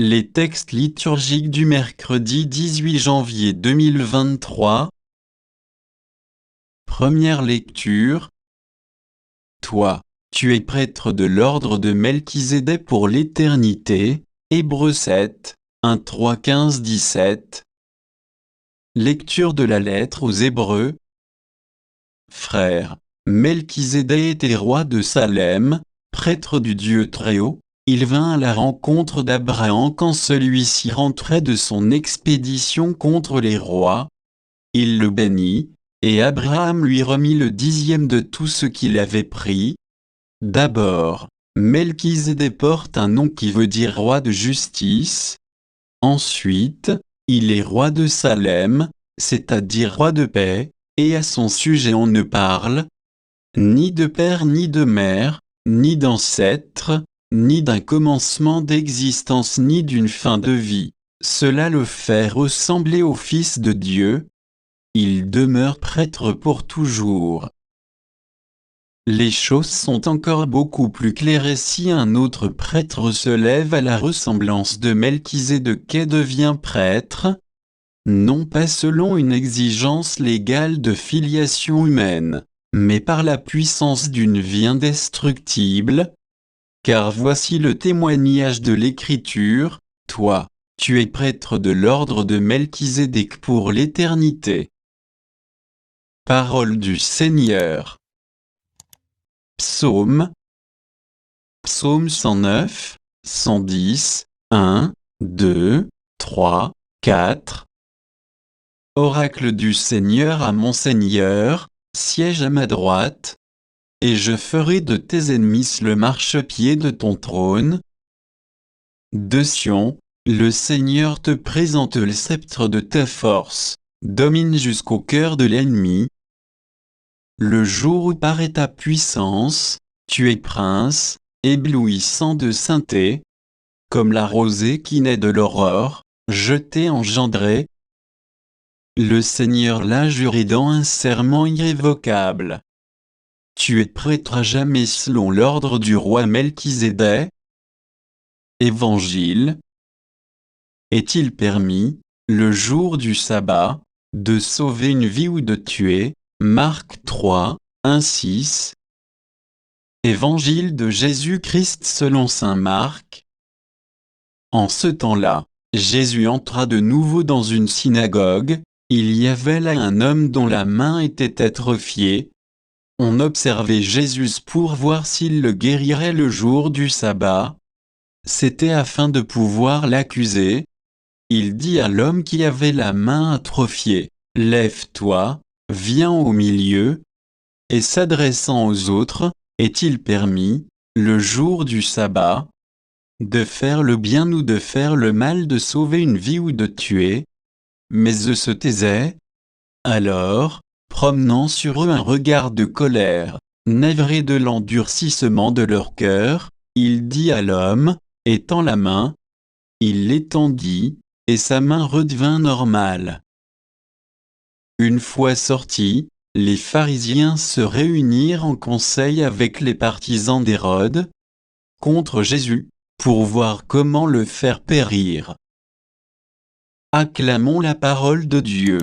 Les textes liturgiques du mercredi 18 janvier 2023. Première lecture. Toi, tu es prêtre de l'ordre de Melchizédek pour l'éternité. Hébreux 7, 1, 3, 15, 17. Lecture de la lettre aux Hébreux. Frères, Melchizédek était roi de Salem, prêtre du Dieu Très-Haut. Il vint à la rencontre d'Abraham quand celui-ci rentrait de son expédition contre les rois. Il le bénit, et Abraham lui remit le 10e de tout ce qu'il avait pris. D'abord, Melchizédek porte un nom qui veut dire roi de justice. Ensuite, il est roi de Salem, c'est-à-dire roi de paix, et à son sujet on ne parle ni de père ni de mère, ni d'ancêtre, ni d'un commencement d'existence ni d'une fin de vie. Cela le fait ressembler au Fils de Dieu. Il demeure prêtre pour toujours. Les choses sont encore beaucoup plus claires et si un autre prêtre se lève à la ressemblance de Melchizédek et devient prêtre, non pas selon une exigence légale de filiation humaine, mais par la puissance d'une vie indestructible. Car voici le témoignage de l'Écriture, toi, tu es prêtre de l'ordre de Melchizédek pour l'éternité. Parole du Seigneur. Psaume. Psaume 109, 110, 1, 2, 3, 4. Oracle du Seigneur à mon Seigneur, siège à ma droite, et je ferai de tes ennemis le marchepied de ton trône. De Sion, le Seigneur te présente le sceptre de ta force, domine jusqu'au cœur de l'ennemi. Le jour où paraît ta puissance, tu es prince, éblouissant de sainteté, comme la rosée qui naît de l'aurore, je t'ai engendré. Le Seigneur l'a juré dans un serment irrévocable. Tu es prêtre à jamais selon l'ordre du roi Melchizédek. Évangile. Est-il permis, le jour du sabbat, de sauver une vie ou de tuer? Marc 3, 1, 6. Évangile de Jésus-Christ selon saint Marc. En ce temps-là, Jésus entra de nouveau dans une synagogue. Il y avait là un homme dont la main était atrophiée. On observait Jésus pour voir s'il le guérirait le jour du sabbat. C'était afin de pouvoir l'accuser. Il dit à l'homme qui avait la main atrophiée, « Lève-toi, viens au milieu. » Et s'adressant aux autres, « Est-il permis, le jour du sabbat, de faire le bien ou de faire le mal, de sauver une vie ou de tuer ?» Mais eux se taisaient. Alors, promenant sur eux un regard de colère, navré de l'endurcissement de leur cœur, il dit à l'homme, « Étends la main. » Il l'étendit, et sa main redevint normale. Une fois sortis, les pharisiens se réunirent en conseil avec les partisans d'Hérode contre Jésus, pour voir comment le faire périr. Acclamons la parole de Dieu.